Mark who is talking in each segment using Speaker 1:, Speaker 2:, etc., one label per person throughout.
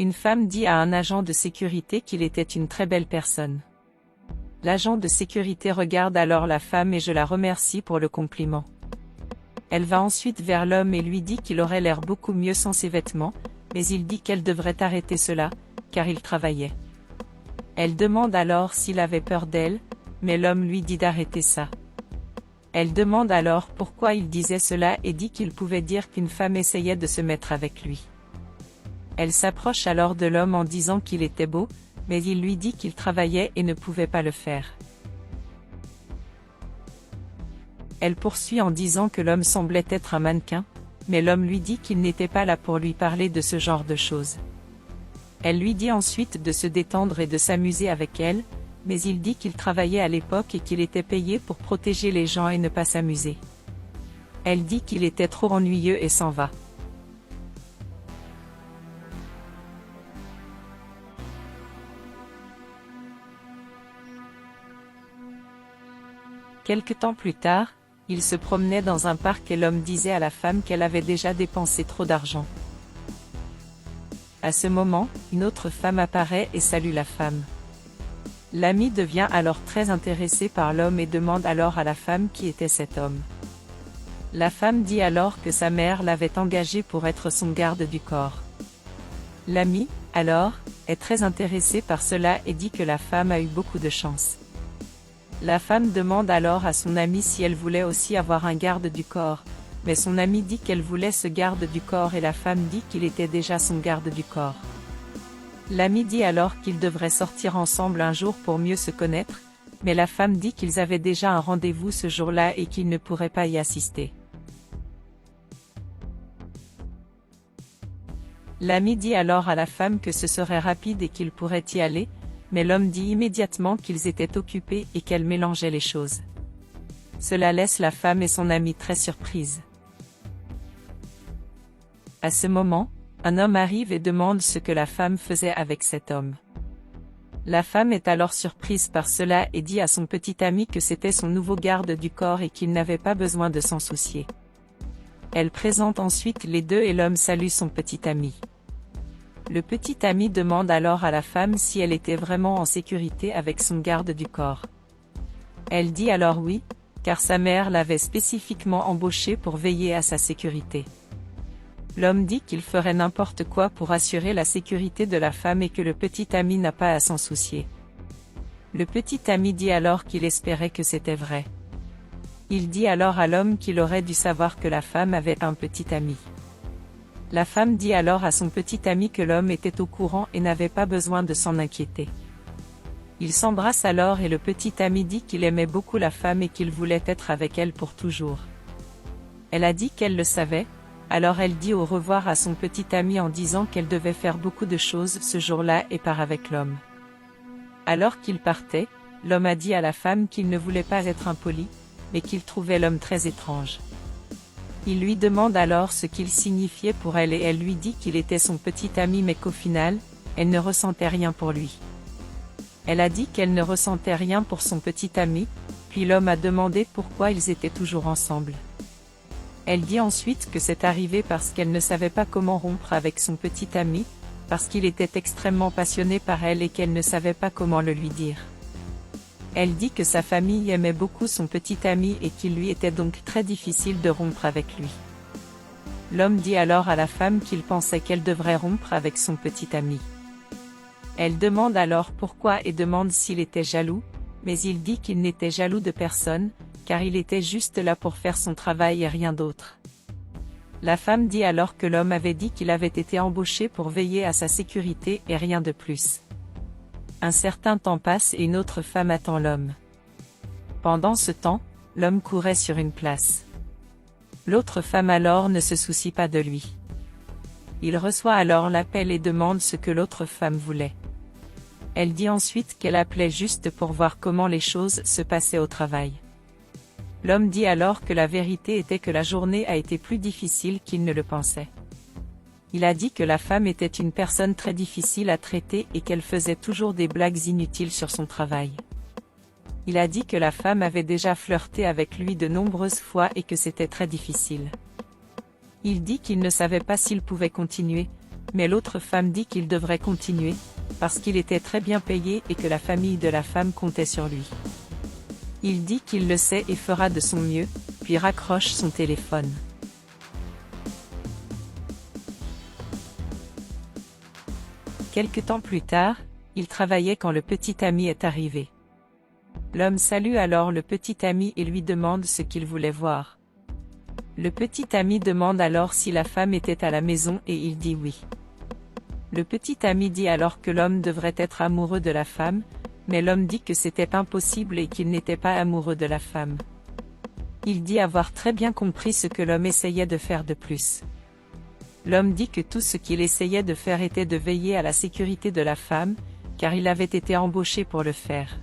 Speaker 1: Une femme dit à un agent de sécurité qu'il était une très belle personne. L'agent de sécurité regarde alors la femme et je la remercie pour le compliment. Elle va ensuite vers l'homme et lui dit qu'il aurait l'air beaucoup mieux sans ses vêtements, mais il dit qu'elle devrait arrêter cela, car il travaillait. Elle demande alors s'il avait peur d'elle, mais l'homme lui dit d'arrêter ça. Elle demande alors pourquoi il disait cela et dit qu'il pouvait dire qu'une femme essayait de se mettre avec lui. Elle s'approche alors de l'homme en disant qu'il était beau, mais il lui dit qu'il travaillait et ne pouvait pas le faire. Elle poursuit en disant que l'homme semblait être un mannequin, mais l'homme lui dit qu'il n'était pas là pour lui parler de ce genre de choses. Elle lui dit ensuite de se détendre et de s'amuser avec elle, mais il dit qu'il travaillait à l'époque et qu'il était payé pour protéger les gens et ne pas s'amuser. Elle dit qu'il était trop ennuyeux et s'en va. Quelque temps plus tard, il se promenait dans un parc et l'homme disait à la femme qu'elle avait déjà dépensé trop d'argent. À ce moment, une autre femme apparaît et salue la femme. L'ami devient alors très intéressé par l'homme et demande alors à la femme qui était cet homme. La femme dit alors que sa mère l'avait engagé pour être son garde du corps. L'ami, alors, est très intéressé par cela et dit que la femme a eu beaucoup de chance. La femme demande alors à son amie si elle voulait aussi avoir un garde du corps, mais son amie dit qu'elle voulait ce garde du corps et la femme dit qu'il était déjà son garde du corps. L'ami dit alors qu'ils devraient sortir ensemble un jour pour mieux se connaître, mais la femme dit qu'ils avaient déjà un rendez-vous ce jour-là et qu'ils ne pourraient pas y assister. L'ami dit alors à la femme que ce serait rapide et qu'ils pourraient y aller, mais l'homme dit immédiatement qu'ils étaient occupés et qu'elle mélangeait les choses. Cela laisse la femme et son ami très surprises. À ce moment, un homme arrive et demande ce que la femme faisait avec cet homme. La femme est alors surprise par cela et dit à son petit ami que c'était son nouveau garde du corps et qu'il n'avait pas besoin de s'en soucier. Elle présente ensuite les deux et l'homme salue son petit ami. Le petit ami demande alors à la femme si elle était vraiment en sécurité avec son garde du corps. Elle dit alors oui, car sa mère l'avait spécifiquement embauché pour veiller à sa sécurité. L'homme dit qu'il ferait n'importe quoi pour assurer la sécurité de la femme et que le petit ami n'a pas à s'en soucier. Le petit ami dit alors qu'il espérait que c'était vrai. Il dit alors à l'homme qu'il aurait dû savoir que la femme avait un petit ami. La femme dit alors à son petit ami que l'homme était au courant et n'avait pas besoin de s'en inquiéter. Ils s'embrassent alors et le petit ami dit qu'il aimait beaucoup la femme et qu'il voulait être avec elle pour toujours. Elle a dit qu'elle le savait, alors elle dit au revoir à son petit ami en disant qu'elle devait faire beaucoup de choses ce jour-là et part avec l'homme. Alors qu'il partait, l'homme a dit à la femme qu'il ne voulait pas être impoli, mais qu'il trouvait l'homme très étrange. Il lui demande alors ce qu'il signifiait pour elle et elle lui dit qu'il était son petit ami mais qu'au final, elle ne ressentait rien pour lui. Elle a dit qu'elle ne ressentait rien pour son petit ami, puis l'homme a demandé pourquoi ils étaient toujours ensemble. Elle dit ensuite que c'est arrivé parce qu'elle ne savait pas comment rompre avec son petit ami, parce qu'il était extrêmement passionné par elle et qu'elle ne savait pas comment le lui dire. Elle dit que sa famille aimait beaucoup son petit ami et qu'il lui était donc très difficile de rompre avec lui. L'homme dit alors à la femme qu'il pensait qu'elle devrait rompre avec son petit ami. Elle demande alors pourquoi et demande s'il était jaloux, mais il dit qu'il n'était jaloux de personne, car il était juste là pour faire son travail et rien d'autre. La femme dit alors que l'homme avait dit qu'il avait été embauché pour veiller à sa sécurité et rien de plus. Un certain temps passe et une autre femme attend l'homme. Pendant ce temps, l'homme courait sur une place. L'autre femme alors ne se soucie pas de lui. Il reçoit alors l'appel et demande ce que l'autre femme voulait. Elle dit ensuite qu'elle appelait juste pour voir comment les choses se passaient au travail. L'homme dit alors que la vérité était que la journée a été plus difficile qu'il ne le pensait. Il a dit que la femme était une personne très difficile à traiter et qu'elle faisait toujours des blagues inutiles sur son travail. Il a dit que la femme avait déjà flirté avec lui de nombreuses fois et que c'était très difficile. Il dit qu'il ne savait pas s'il pouvait continuer, Mais l'autre femme dit qu'il devrait continuer, parce qu'il était très bien payé et que la famille de la femme comptait sur lui. Il dit qu'il le sait et fera de son mieux, puis raccroche son téléphone. Quelque temps plus tard, il travaillait quand le petit ami est arrivé. L'homme salue alors le petit ami et lui demande ce qu'il voulait voir. Le petit ami demande alors si la femme était à la maison et il dit oui. Le petit ami dit alors que l'homme devrait être amoureux de la femme, mais l'homme dit que c'était impossible et qu'il n'était pas amoureux de la femme. Il dit avoir très bien compris ce que l'homme essayait de faire de plus. L'homme dit que tout ce qu'il essayait de faire était de veiller à la sécurité de la femme, car il avait été embauché pour le faire.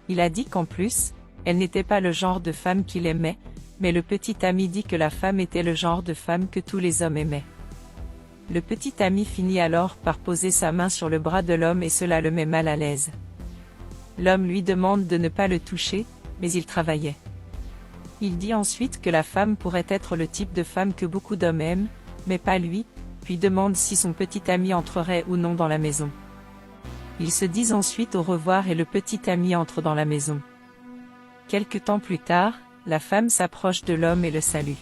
Speaker 1: Il a dit qu'en plus, elle n'était pas le genre de femme qu'il aimait, mais le petit ami dit que la femme était le genre de femme que tous les hommes aimaient. Le petit ami finit alors par poser sa main sur le bras de l'homme et cela le met mal à l'aise. L'homme lui demande de ne pas le toucher, mais il travaillait. Il dit ensuite que la femme pourrait être le type de femme que beaucoup d'hommes aiment, mais pas lui, puis demande si son petit ami entrerait ou non dans la maison. Ils se disent ensuite au revoir et le petit ami entre dans la maison. Quelque temps plus tard, la femme s'approche de l'homme et le salue.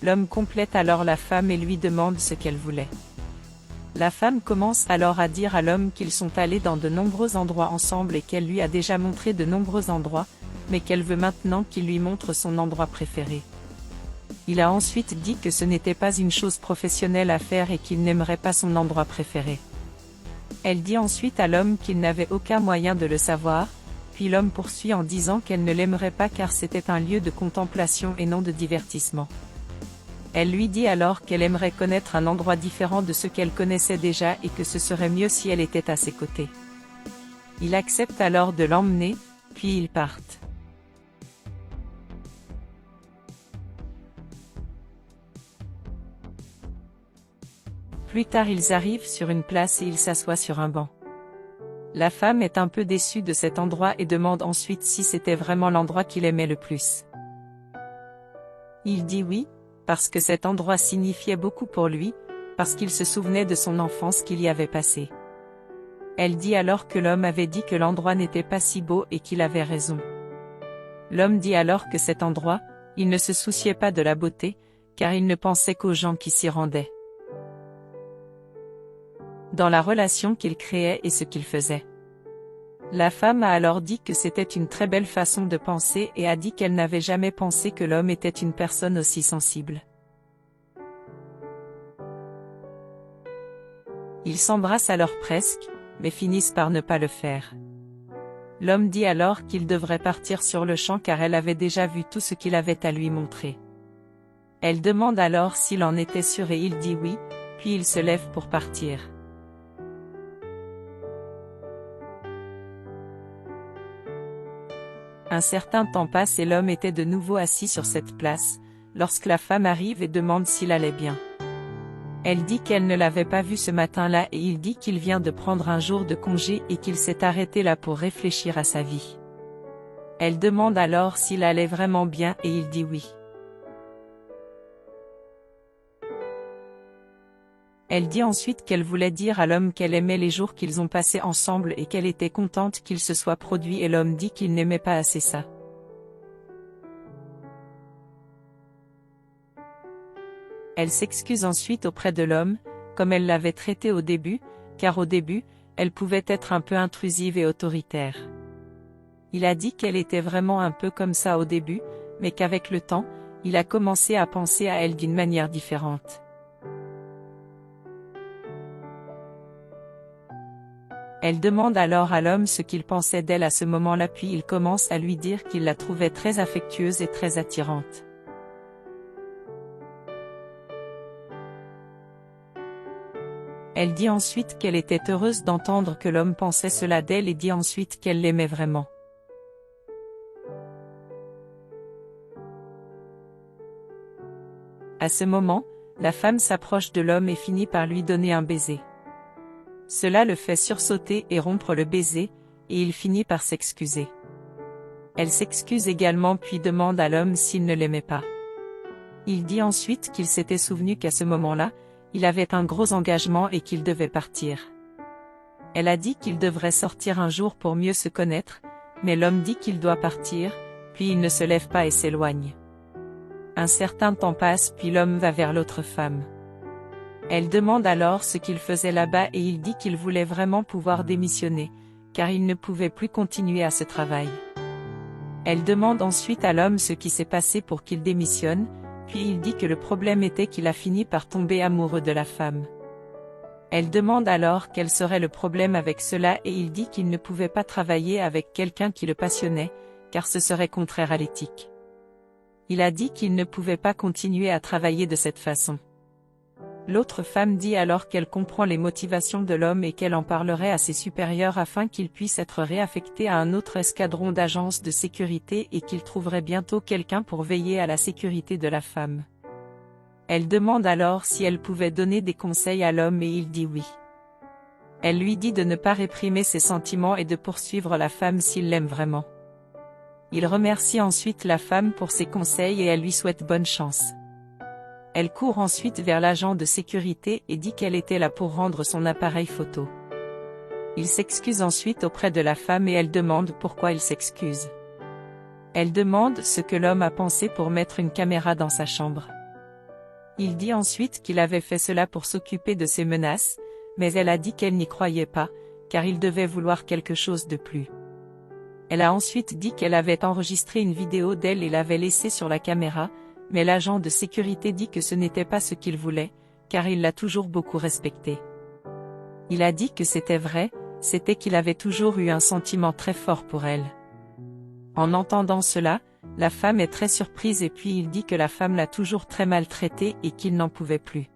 Speaker 1: L'homme complète alors la femme et lui demande ce qu'elle voulait. La femme commence alors à dire à l'homme qu'ils sont allés dans de nombreux endroits ensemble et qu'elle lui a déjà montré de nombreux endroits, mais qu'elle veut maintenant qu'il lui montre son endroit préféré. Il a ensuite dit que ce n'était pas une chose professionnelle à faire et qu'il n'aimerait pas son endroit préféré. Elle dit ensuite à l'homme qu'il n'avait aucun moyen de le savoir, puis l'homme poursuit en disant qu'elle ne l'aimerait pas car c'était un lieu de contemplation et non de divertissement. Elle lui dit alors qu'elle aimerait connaître un endroit différent de ce qu'elle connaissait déjà et que ce serait mieux si elle était à ses côtés. Il accepte alors de l'emmener, puis ils partent. Plus tard ils arrivent sur une place et il s'assoit sur un banc. La femme est un peu déçue de cet endroit et demande ensuite si c'était vraiment l'endroit qu'il aimait le plus. Il dit oui, parce que cet endroit signifiait beaucoup pour lui, parce qu'il se souvenait de son enfance qu'il y avait passée. Elle dit alors que l'homme avait dit que l'endroit n'était pas si beau et qu'il avait raison. L'homme dit alors que cet endroit, il ne se souciait pas de la beauté, car il ne pensait qu'aux gens qui s'y rendaient. Dans la relation qu'il créait et ce qu'il faisait. La femme a alors dit que c'était une très belle façon de penser et a dit qu'elle n'avait jamais pensé que l'homme était une personne aussi sensible. Ils s'embrassent alors presque, mais finissent par ne pas le faire. L'homme dit alors qu'il devrait partir sur le champ car elle avait déjà vu tout ce qu'il avait à lui montrer. Elle demande alors s'il en était sûr et il dit oui, puis il se lève pour partir. Un certain temps passe et l'homme était de nouveau assis sur cette place, lorsque la femme arrive et demande s'il allait bien. Elle dit qu'elle ne l'avait pas vu ce matin-là et il dit qu'il vient de prendre un jour de congé et qu'il s'est arrêté là pour réfléchir à sa vie. Elle demande alors s'il allait vraiment bien et il dit oui. Elle dit ensuite qu'elle voulait dire à l'homme qu'elle aimait les jours qu'ils ont passés ensemble et qu'elle était contente qu'il se soit produit et l'homme dit qu'il n'aimait pas assez ça. Elle s'excuse ensuite auprès de l'homme, comme elle l'avait traité au début, car au début, elle pouvait être un peu intrusive et autoritaire. Il a dit qu'elle était vraiment un peu comme ça au début, mais qu'avec le temps, il a commencé à penser à elle d'une manière différente. Elle demande alors à l'homme ce qu'il pensait d'elle à ce moment-là puis il commence à lui dire qu'il la trouvait très affectueuse et très attirante. Elle dit ensuite qu'elle était heureuse d'entendre que l'homme pensait cela d'elle et dit ensuite qu'elle l'aimait vraiment. À ce moment, la femme s'approche de l'homme et finit par lui donner un baiser. Cela le fait sursauter et rompre le baiser, et il finit par s'excuser. Elle s'excuse également puis demande à l'homme s'il ne l'aimait pas. Il dit ensuite qu'il s'était souvenu qu'à ce moment-là, Il avait un gros engagement et qu'il devait partir. Elle a dit qu'il devrait sortir un jour pour mieux se connaître, mais l'homme dit qu'il doit partir, puis il ne se lève pas et s'éloigne. Un certain temps passe puis l'homme va vers l'autre femme. Elle demande alors ce qu'il faisait là-bas et il dit qu'il voulait vraiment pouvoir démissionner, car il ne pouvait plus continuer à ce travail. Elle demande ensuite à l'homme ce qui s'est passé pour qu'il démissionne, puis il dit que le problème était qu'il a fini par tomber amoureux de la femme. Elle demande alors quel serait le problème avec cela et il dit qu'il ne pouvait pas travailler avec quelqu'un qui le passionnait, car ce serait contraire à l'éthique. Il a dit qu'il ne pouvait pas continuer à travailler de cette façon. L'autre femme dit alors qu'elle comprend les motivations de l'homme et qu'elle en parlerait à ses supérieurs afin qu'il puisse être réaffecté à un autre escadron d'agences de sécurité et qu'il trouverait bientôt quelqu'un pour veiller à la sécurité de la femme. Elle demande alors si elle pouvait donner des conseils à l'homme et il dit oui. Elle lui dit de ne pas réprimer ses sentiments et de poursuivre la femme s'il l'aime vraiment. Il remercie ensuite la femme pour ses conseils et elle lui souhaite bonne chance. Elle court ensuite vers l'agent de sécurité et dit qu'elle était là pour rendre son appareil photo. Il s'excuse ensuite auprès de la femme et elle demande pourquoi il s'excuse. Elle demande ce que l'homme a pensé pour mettre une caméra dans sa chambre. Il dit ensuite qu'il avait fait cela pour s'occuper de ses menaces, mais elle a dit qu'elle n'y croyait pas, car il devait vouloir quelque chose de plus. Elle a ensuite dit qu'elle avait enregistré une vidéo d'elle et l'avait laissée sur la caméra, mais l'agent de sécurité dit que ce n'était pas ce qu'il voulait, car il l'a toujours beaucoup respectée. Il a dit que c'était vrai, c'était qu'il avait toujours eu un sentiment très fort pour elle. En entendant cela, la femme est très surprise et puis il dit que la femme l'a toujours très maltraitée et qu'il n'en pouvait plus.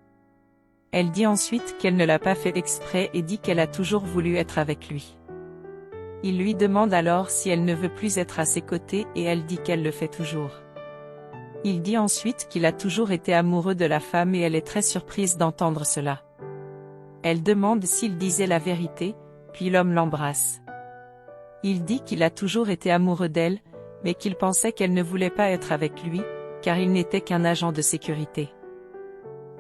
Speaker 1: Elle dit ensuite qu'elle ne l'a pas fait exprès et dit qu'elle a toujours voulu être avec lui. Il lui demande alors si elle ne veut plus être à ses côtés et elle dit qu'elle le fait toujours. Il dit ensuite qu'il a toujours été amoureux de la femme et elle est très surprise d'entendre cela. Elle demande s'il disait la vérité, puis l'homme l'embrasse. Il dit qu'il a toujours été amoureux d'elle, mais qu'il pensait qu'elle ne voulait pas être avec lui, car il n'était qu'un agent de sécurité.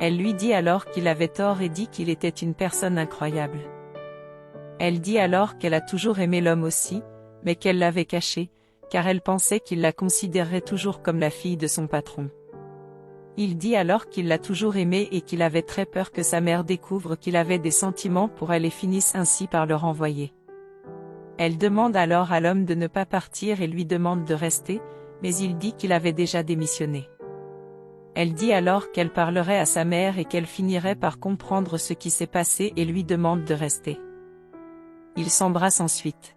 Speaker 1: Elle lui dit alors qu'il avait tort et dit qu'il était une personne incroyable. Elle dit alors qu'elle a toujours aimé l'homme aussi, mais qu'elle l'avait caché, car elle pensait qu'il la considérerait toujours comme la fille de son patron. Il dit alors qu'il l'a toujours aimée et qu'il avait très peur que sa mère découvre qu'il avait des sentiments pour elle et finisse ainsi par le renvoyer. Elle demande alors à l'homme de ne pas partir et lui demande de rester, mais il dit qu'il avait déjà démissionné. Elle dit alors qu'elle parlerait à sa mère et qu'elle finirait par comprendre ce qui s'est passé et lui demande de rester. Ils s'embrassent ensuite.